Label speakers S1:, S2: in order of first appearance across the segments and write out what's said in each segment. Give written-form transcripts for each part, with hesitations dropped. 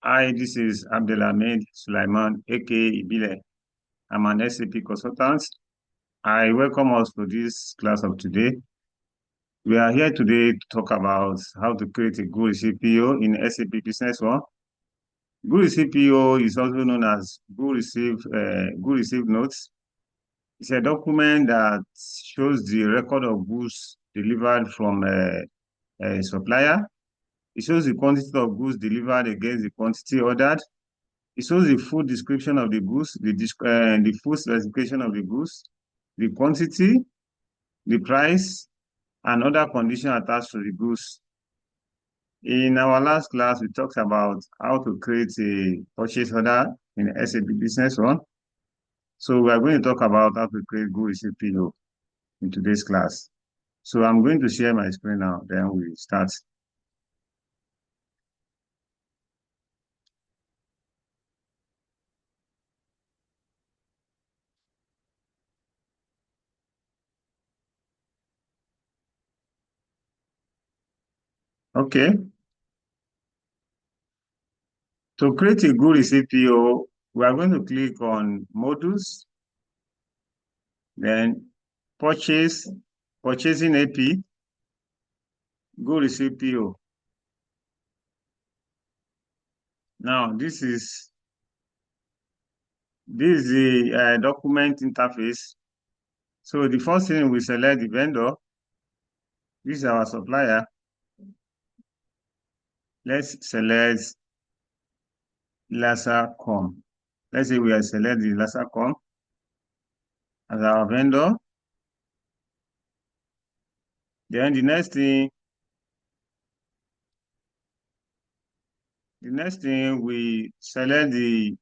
S1: Hi, this is Abdelhamid Sulaiman, aka Ibile. I'm an SAP consultant. I welcome us to this class of today. We are here today to talk about how to create a good CPO in SAP Business One. Good CPO is also known as good receive notes. It's a document that shows the record of goods delivered from a supplier. It shows the quantity of goods delivered against the quantity ordered. It shows the full description of the goods, the full specification of the goods, the quantity, the price, and other conditions attached to the goods. In our last class, we talked about how to create a purchase order in SAP Business One. So we are going to talk about how to create good receipt PO in today's class. So I'm going to share my screen now, then we start. Okay. To create a good receipt PO, we are going to click on modules, then purchasing AP, go receive PO. Now, this is the document interface. So the first thing we select the vendor. This is our supplier. Let's select Lasacom. Let's say we are select the Lasacom as our vendor. Then the next thing we select the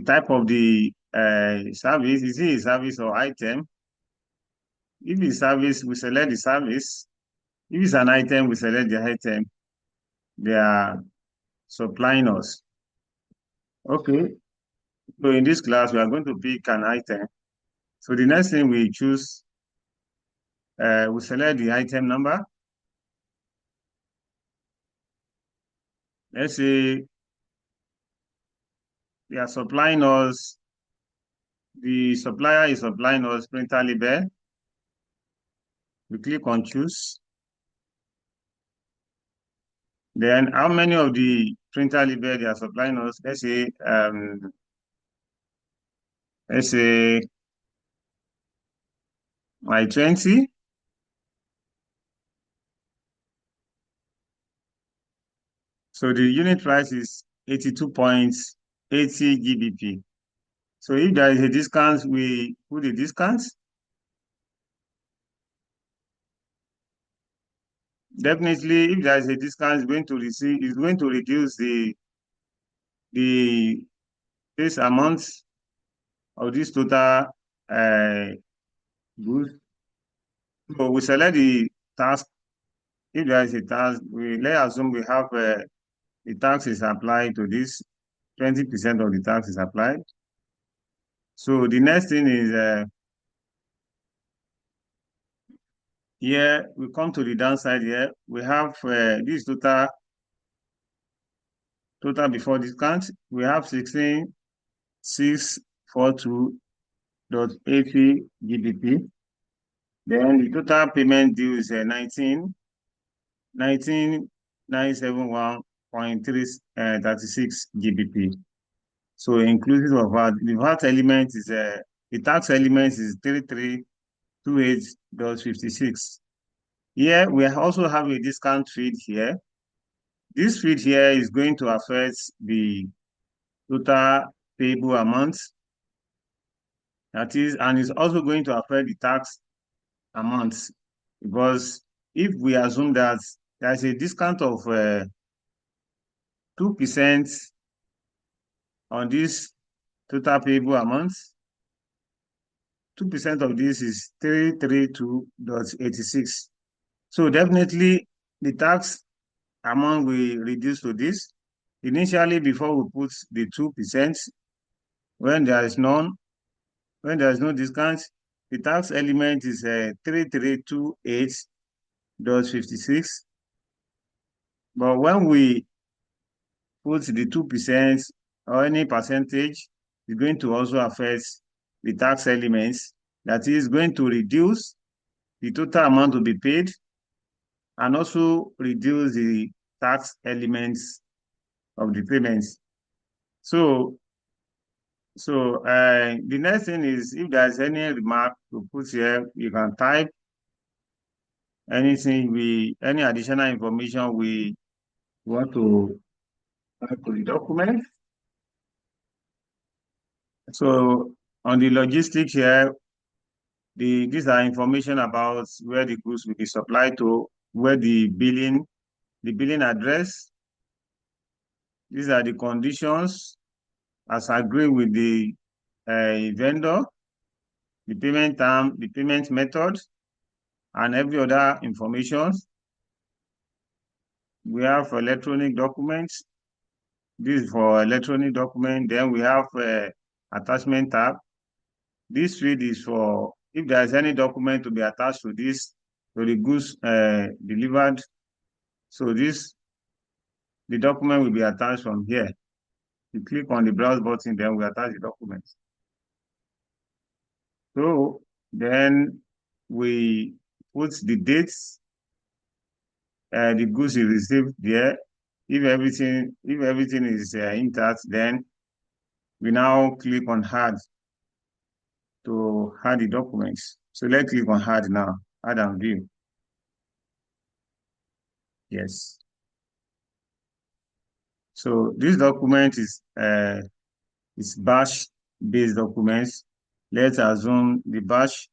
S1: type of the service. Is it a service or item? If it's service, we select the service. If it's an item, we select the item they are supplying us. Okay, so in this class, we are going to pick an item. So the next thing we choose, we select the item number. Let's say they are supplying us, the supplier is supplying us printer label. We click on choose. Then how many of the printer label they are supplying us? Let's say my 20. So the unit price is 82.80 GBP. So if there is a discount, we put the discount. Definitely, if there is a discount, it's going to reduce the this amount of this total goods. So we select the task. If there is a task, let's assume we have the tax is applied to this, 20% of the tax is applied. So the next thing is here we come to the downside here. We have this total before discount. We have 16,642.80 GBP. Then the total payment due is 19,971.36 GBP. So inclusive of VAT, the VAT element is the tax element is 3328.56. Here we also have a discount feed here. This feed here is going to affect the total payable amount. That is, and it's also going to affect the tax amount, because if we assume that there's a discount of 2% on this total payable amount, 2% of this is 332.86. So definitely the tax amount will reduce to this. Initially, before we put the 2%, when there is no discount, the tax element is 3328.56. But when we put the 2% or any percentage, is going to also affect the tax elements. That is going to reduce the total amount to be paid and also reduce the tax elements of the payments. So the next thing is, if there's any remark to put here, you can type any additional information we want to add to the document. So on the logistics here, these are information about where the goods will be supplied to, where the billing address. These are the conditions as agreed with the vendor, the payment term, the payment method, and every other information. We have electronic documents. This is for electronic document. Then we have attachment tab. This field is for if there is any document to be attached to this, to the goods delivered. So the document will be attached from here. You click on the browse button, then we attach the document. So then we put the dates, the goods you received there. If everything is intact, then we now click on add to add the documents. So let's click on add now, add and view. Yes. So this document is batch based documents. Let's assume the batch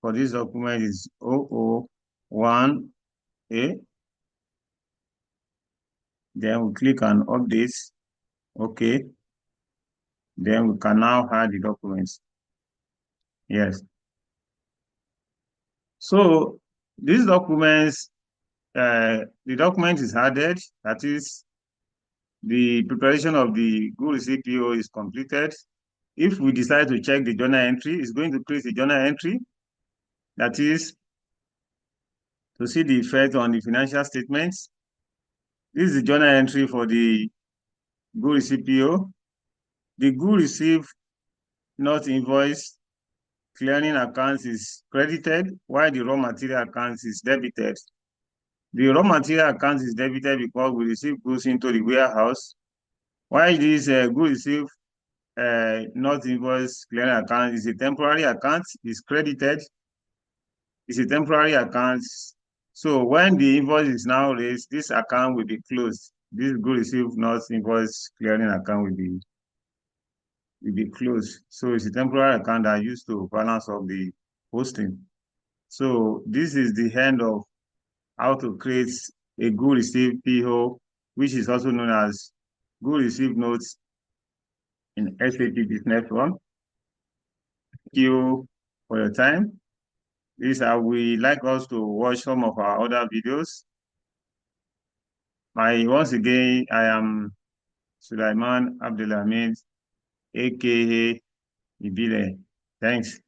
S1: for this document is 001A. Then we click on update. Okay. Then we can now add the documents. Yes. So these documents, the document is added. That is, the preparation of the good receipt PO is completed. If we decide to check the journal entry, it's going to create a journal entry. That is to see the effect on the financial statements. This is the journal entry for the good receipt PO. The good receipt not invoice clearing accounts is credited, while the raw material accounts is debited. The raw material account is debited because we receive goods into the warehouse, while this good receive not invoice clearing account is a temporary account, is credited. It's a temporary account. So when the invoice is now raised, this account will be closed. This good receive not invoice clearing account will be closed. So it's a temporary account that used to balance of the posting. So this is the end of how to create a good receive PO, which is also known as good receive notes in SAP Business One. Thank you for your time. This we like us to watch some of our other videos. Once again, I am Sulaiman Abdelhamid, aka Ibile. Thanks.